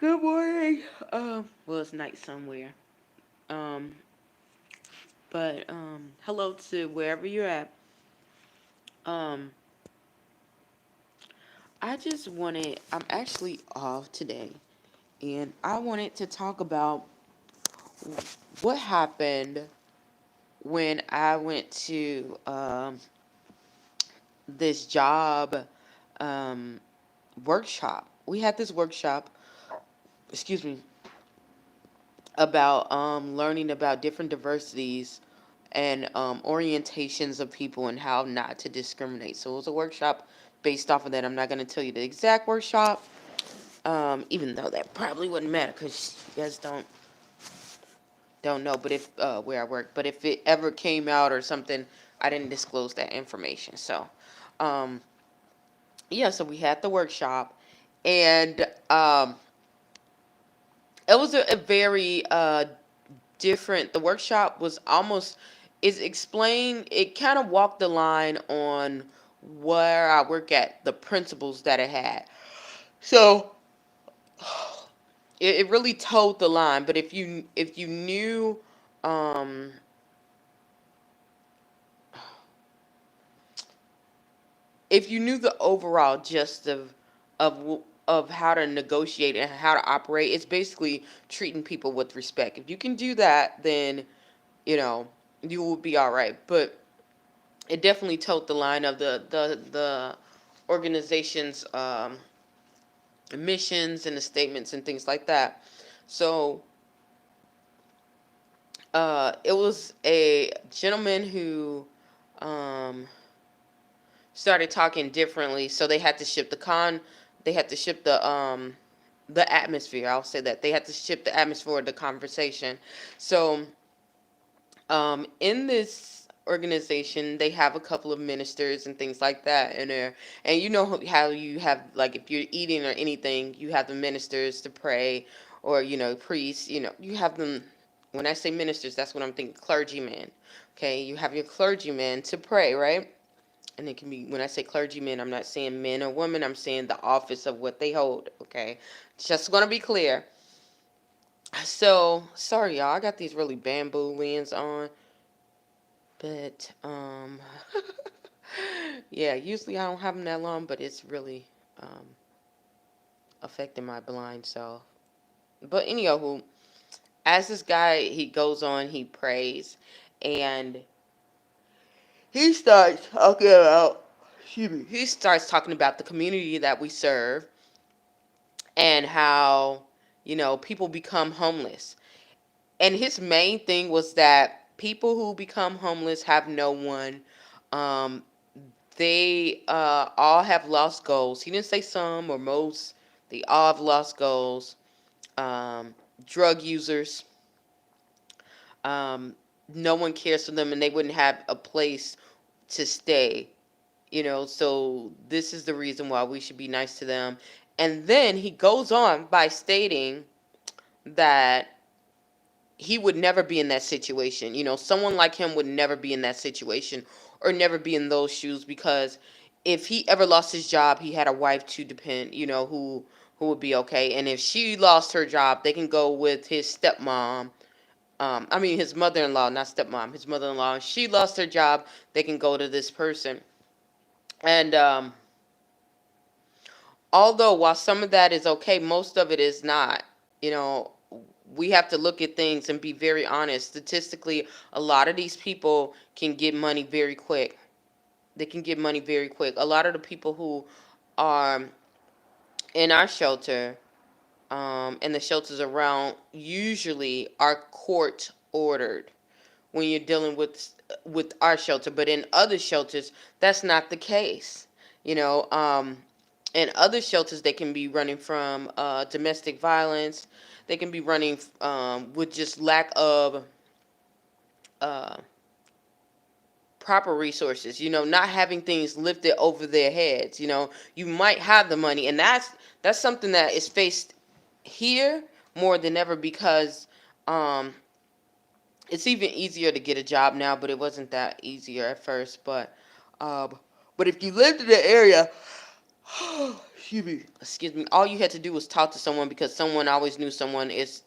Good morning. Well, it's night somewhere. Um, but hello to wherever you're at. Um, I just wanted. I'm actually off today, and I wanted to talk about what happened when I went to this job um workshop. We had this workshop. Excuse me, about learning about different diversities and orientations of people and how not to discriminate. So it was a workshop based off of that. I'm not going to tell you the exact workshop, even though that probably wouldn't matter because you guys don't know. But if where I work, but if it ever came out or something, I didn't disclose that information. So, um, yeah. So we had the workshop, and it was a very different. The workshop was almost is explained. It kind of walked the line on where I work at, the principles that it had. So it really toed the line. But if you knew, um, if you knew the overall gist of how to negotiate and how to operate, it's basically treating people with respect. If you can do that, then you know you will be all right. But it definitely toed the line of the organization's missions and the statements and things like that. So it was a gentleman who um, started talking differently. So they had to shift they had to shift the atmosphere. I'll say that they had to shift the atmosphere of the conversation. So in this organization they have a couple of ministers and things like that in there, and you know how you have, like, if you're eating or anything, you have the ministers to pray, or priests, you have them. When I say ministers, that's what I'm thinking, clergymen. Okay, you have your clergymen to pray, right? And it can be, when I say clergymen, I'm not saying men or women, I'm saying the office of what they hold. Okay, just gonna be clear. So sorry y'all, I got these really bamboo lens on. But yeah, usually I don't have them that long, but it's really um affecting my blind self. But anywho, as this guy, he goes on, he prays, and he starts talking about, excuse me, he starts talking about the community that we serve and how people become homeless. And his main thing was that people who become homeless have no one. Um, they all have lost goals. He didn't say some or most. They all have lost goals. Um, Drug users. Um, no one cares for them, and they wouldn't have a place to stay. So this is the reason why we should be nice to them. And then he goes on by stating that he would never be in that situation. Someone like him would never be in that situation or never be in those shoes, because if he ever lost his job, he had a wife to depend, who would be okay. And if she lost her job, they can go with his stepmom. I mean his mother-in-law, not stepmom, his mother-in-law. If she lost her job, they can go to this person. And although while some of that is okay, most of it is not. You know, we have to look at things and be very honest. Statistically, a lot of these people can get money very quick. They can get money very quick. A lot of the people who are in our shelter, and the shelters around, usually are court ordered when you're dealing with our shelter. But in other shelters, that's not the case. You know, in other shelters, they can be running from domestic violence. They can be running with just lack of uh, proper resources. Not having things lifted over their heads. You might have the money, and that's something that is faced here more than ever, because um, it's even easier to get a job now, but it wasn't that easier at first. But if you lived in the area, Excuse me. Excuse me. All you had to do was talk to someone because someone always knew someone. It's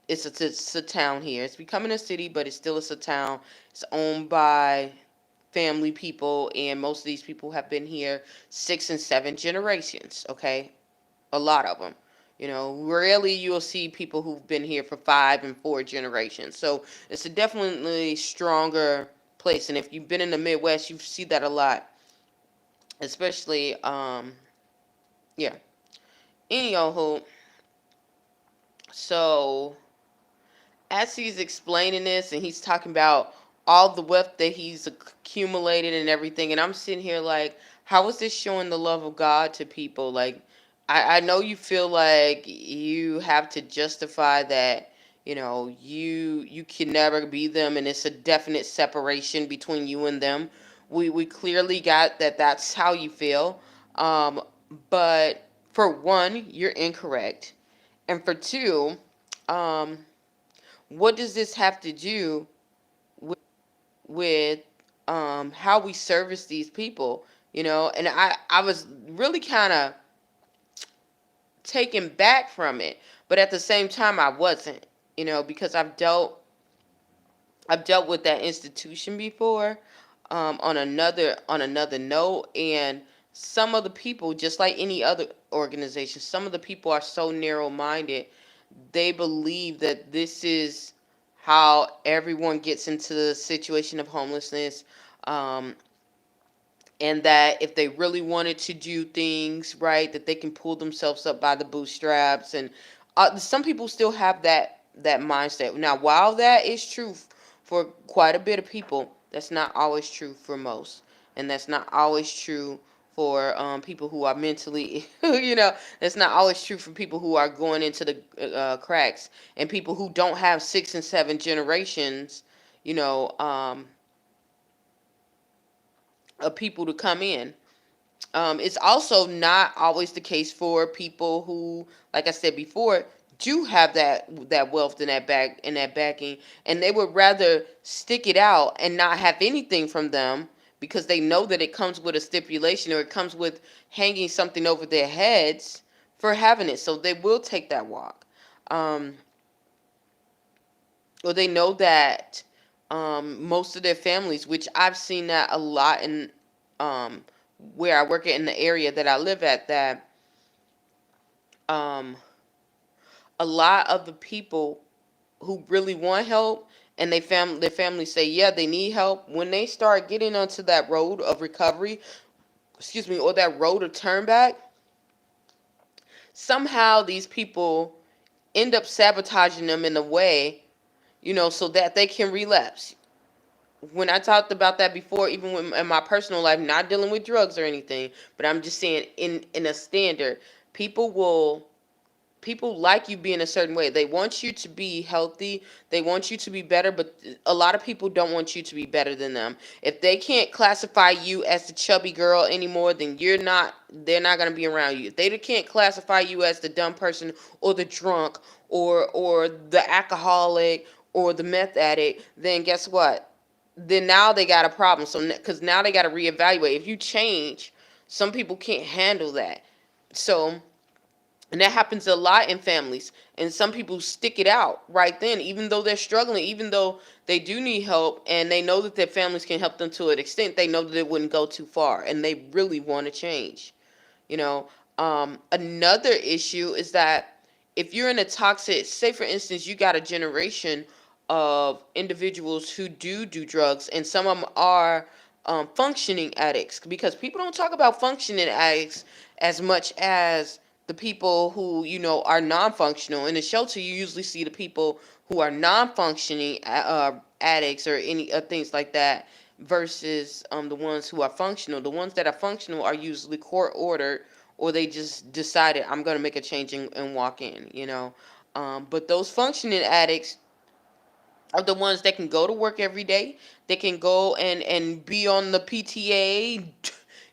a town here. It's becoming a city, but it's still a town. It's owned by family people, and most of these people have been here 6 and 7 generations. Okay, a lot of them. Rarely you'll see people who've been here for 5 and 4 generations. So it's a definitely stronger place. And if you've been in the Midwest, you see that a lot, especially yeah. Anywho, so as he's explaining this and he's talking about all the wealth that he's accumulated and everything, and I'm sitting here like, how is this showing the love of God to people? Like, I know you feel like you have to justify that, you can never be them, and it's a definite separation between you and them. We clearly got that that's how you feel. Um, but for one, you're incorrect. And for two, um, what does this have to do with how we service these people? And I was really kind of taken back from it, but at the same time I wasn't, because I've dealt with that institution before, on another note. And some of the people, just like any other organization, some of the people are so narrow minded. They believe that this is how everyone gets into the situation of homelessness, um, and that if they really wanted to do things right, that they can pull themselves up by the bootstraps. And some people still have that mindset. Now, while that is true for quite a bit of people, that's not always true for most, and that's not always true for people who are mentally, that's not always true for people who are going into the cracks, and people who don't have 6 and 7 generations, you know, um, of people to come in. It's also not always the case for people who, like I said before, do have that wealth and that backing, and they would rather stick it out and not have anything from them because they know that it comes with a stipulation, or it comes with hanging something over their heads for having it. So they will take that walk, um, or they know that most of their families, which I've seen that a lot in um, where I work at, in the area that I live at, that um, a lot of the people who really want help, and their families say, yeah, they need help, when they start getting onto that road of recovery, excuse me, or that road of turn back, somehow these people end up sabotaging them in a way, so that they can relapse. When I talked about that before, even in my personal life, not dealing with drugs or anything, but I'm just saying, in a standard, people will people like you being a certain way. They want you to be healthy. They want you to be better, but a lot of people don't want you to be better than them. If they can't classify you as the chubby girl anymore, then they're not going to be around you. If they can't classify you as the dumb person, or the drunk, or the alcoholic, or the meth addict, then guess what? Then now they got a problem. So because now they got to reevaluate. If you change, some people can't handle that. So, and that happens a lot in families. And some people stick it out right then, even though they're struggling, even though they do need help, and they know that their families can help them to an extent. They know that it wouldn't go too far, and they really want to change. You know, Another issue is that if you're in a toxic, say for instance, you got a generation of individuals who do drugs, and some of them are functioning addicts, because people don't talk about functioning addicts as much as the people who are non-functional. In the shelter, you usually see the people who are non-functioning addicts, or any things like that, versus the ones who are functional. The ones that are functional are usually court ordered, or they just decided, I'm going to make a change and walk in. But those functioning addicts are the ones that can go to work every day. They can go and be on the PTA,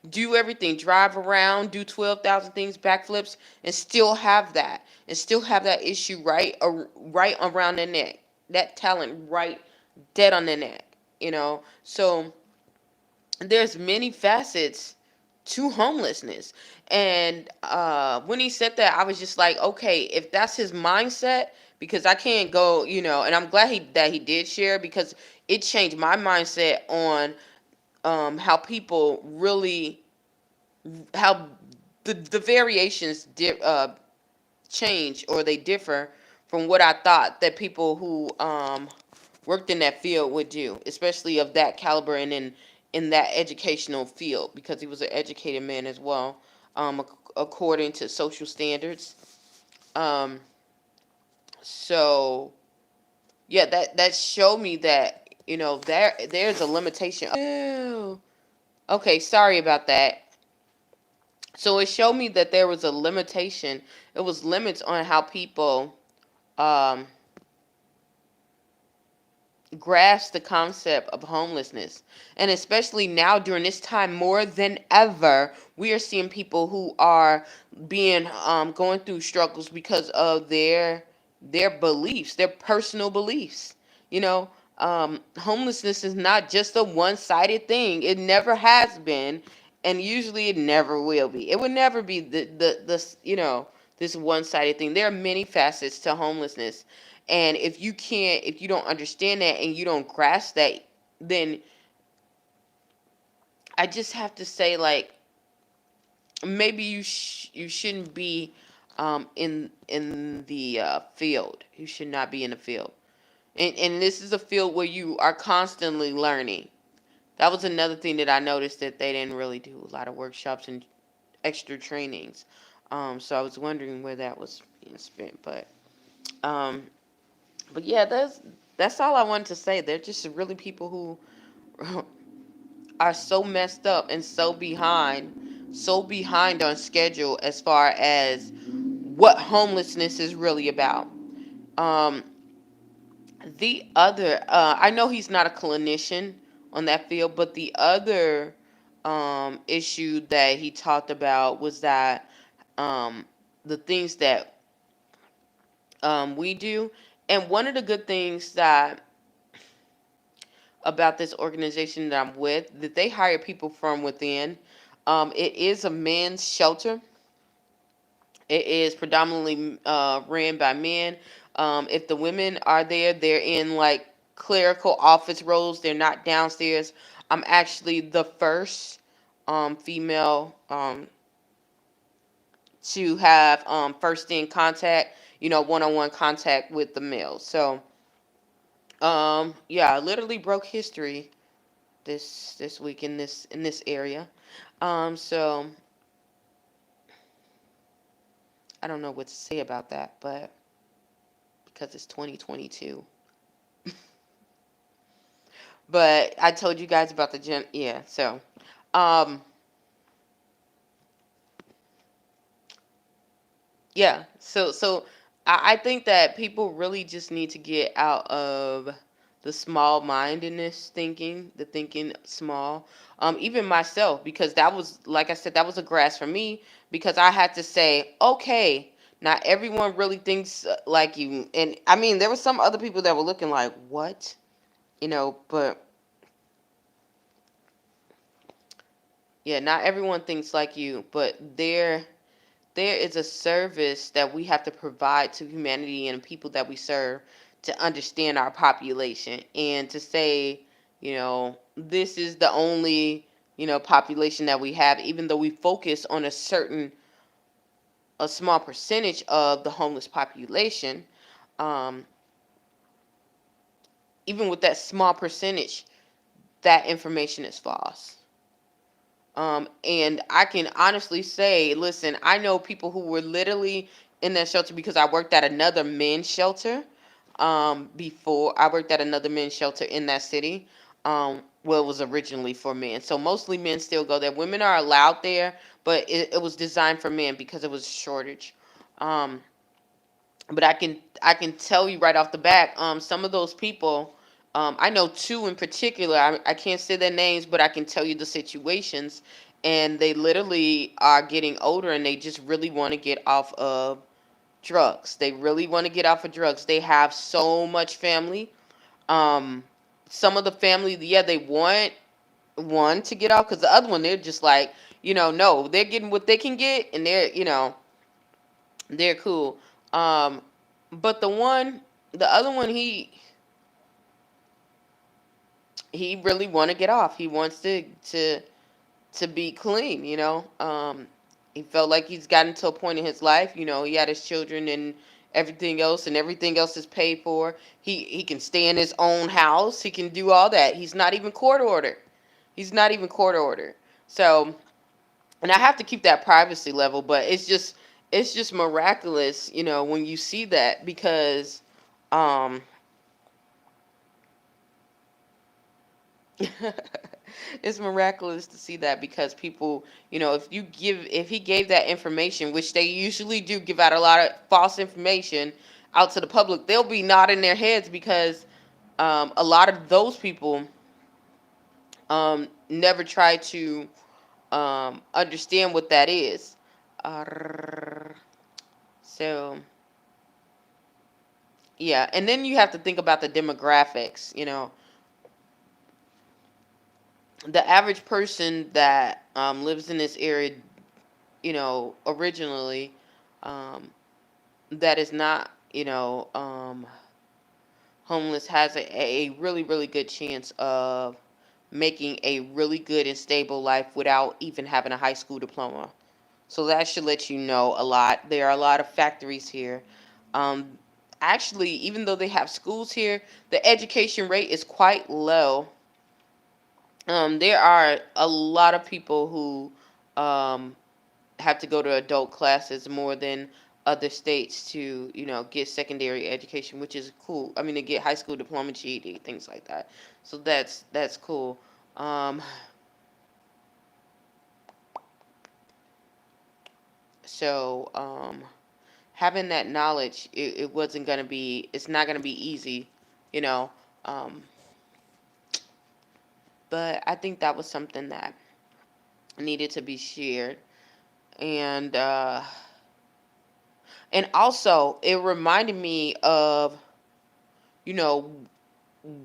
do everything, drive around, do 12,000 things, backflips, and still have that issue right around their neck, that talent right dead on their neck. So there's many facets to homelessness. And when he said that, I was just like, okay, if that's his mindset, because I can't go, and I'm glad he did share, because it changed my mindset on how people really, how the variations change, or they differ from what I thought that people who worked in that field would do, especially of that caliber and in that educational field, because he was an educated man as well, according to social standards. Um, so yeah, that showed me that there's a limitation. Oh, okay, sorry about that. So it showed me that there was a limitation. It was limits on how people um, grasp the concept of homelessness. And especially now during this time, more than ever, we are seeing people who are being going through struggles because of their beliefs, their personal beliefs. You know, homelessness is not just a one-sided thing. It never has been, and usually it never will be. It would never be this one-sided thing. There are many facets to homelessness, and if you don't understand that and you don't grasp that, then I just have to say, like, maybe you shouldn't be in the field. You should not be in the field. And this is a field where you are constantly learning. That was another thing that I noticed, that they didn't really do a lot of workshops and extra trainings. So I was wondering where that was being spent, um, but yeah, that's all I wanted to say. They're just really people who are so messed up and so behind on schedule as far as what homelessness is really about. Um, the other, I know he's not a clinician on that field, but the other issue that he talked about was that um, the things that we do, and one of the good things that about this organization that I'm with, that they hire people from within. It is a men's shelter. It is predominantly ran by men. If the women are there, they're in like clerical office roles. They're not downstairs. I'm actually the first female to have first in contact, one-on-one contact with the males. So, yeah, I literally broke history this week in this area. So I don't know what to say about that, but because it's 2022. But I told you guys about the gym. Yeah, so um yeah, so I think that people really just need to get out of the small mindedness thinking, the thinking small. Even myself, because that was, like I said, that was a grasp for me, because I had to say, okay, not everyone really thinks like you. And I mean, there were some other people that were looking like, what? But yeah, not everyone thinks like you, but there is a service that we have to provide to humanity and the people that we serve, to understand our population, and to say, this is the only, population that we have, even though we focus on a small percentage of the homeless population. um, Even with that small percentage, that information is false. And I can honestly say, listen, I know people who were literally in that shelter, because I worked at another men's shelter. Before I worked at another men's shelter in that city. Well, it was originally for men, so mostly men still go there. Women are allowed there, but it was designed for men because it was a shortage. Um, but I can tell you right off the bat, some of those people, I know two in particular. I can't say their names, but I can tell you the situations, and they literally are getting older, and they just really want to get off of drugs. They really want to get off of drugs. They have so much family. Um, some of the family, yeah, they want one to get off, because the other one, they're just like, no, they're getting what they can get, and they're cool. Um, but the other one, he really want to get off. He wants to be clean. He felt like he's gotten to a point in his life. He had his children and everything else is paid for. He can stay in his own house. He can do all that. He's not even court ordered. He's not even court ordered. So, and I have to keep that privacy level, but it's just miraculous, when you see that, because um it's miraculous to see that, because people, if he gave that information, which they usually do, give out a lot of false information out to the public, they'll be nodding their heads, because a lot of those people never try to understand what that is. So yeah, and then you have to think about the demographics. The average person that lives in this area, originally, um, that is not, homeless, has a really, really good chance of making a really good and stable life without even having a high school diploma. So that should let you know a lot. There are a lot of factories here. Um, Actually, even though they have schools here, the education rate is quite low. There are a lot of people who have to go to adult classes more than other states to, get secondary education, which is cool. I mean, to get high school diploma, GED, things like that. So that's cool. Um, so having that knowledge, it wasn't gonna be, it's not gonna be easy, you know. Um, but I think that was something that needed to be shared, and also it reminded me of, you know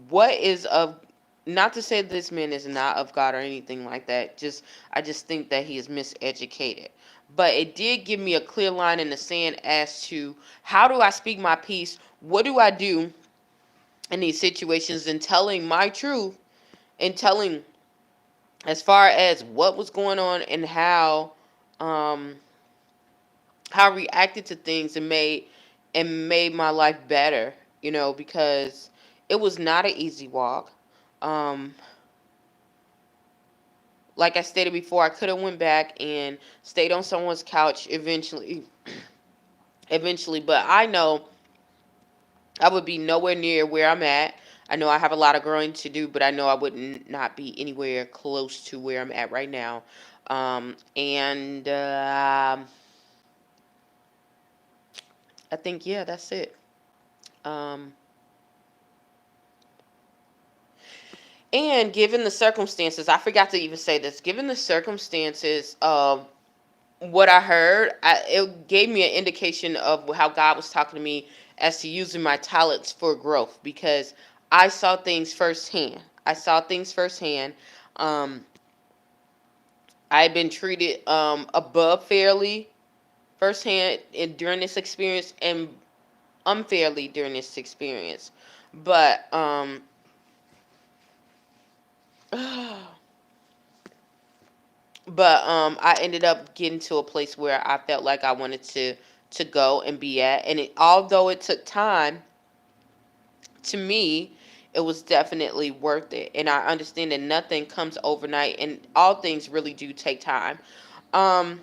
what is of, not to say this man is not of God or anything like that. I just think that he is miseducated. But it did give me a clear line in the sand as to, how do I speak my piece? What do I do in these situations, and telling my truth, and telling, as far as what was going on, and um how I reacted to things, and made my life better, because it was not an easy walk. Um, like I stated before, I could have went back and stayed on someone's couch eventually, but I know I would be nowhere near where I'm at. I know I have a lot of growing to do, but I know I would not be anywhere close to where I'm at right now. And I think, yeah, that's it. Um, and given the circumstances, I forgot to even say this. Given the circumstances of what I heard, it gave me an indication of how God was talking to me as to using my talents for growth, because I saw things firsthand. I saw things firsthand. Um, I had been treated above fairly firsthand during this experience, and unfairly during this experience. But I ended up getting to a place where I felt like I wanted to go and be at, and although it took time, to me, it was definitely worth it. And I understand that nothing comes overnight, and all things really do take time. Um,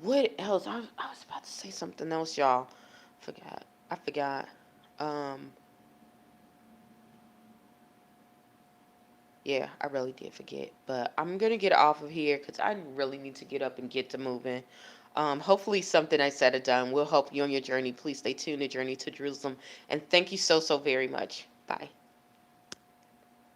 what else? I was about to say something else, y'all. Forgot. I forgot. Um, yeah, I really did forget. But I'm gonna get off of here because I really need to get up and get to moving. Hopefully, something I said or done will help you on your journey. Please stay tuned to Journey to Jerusalem. And thank you so, so very much. Bye.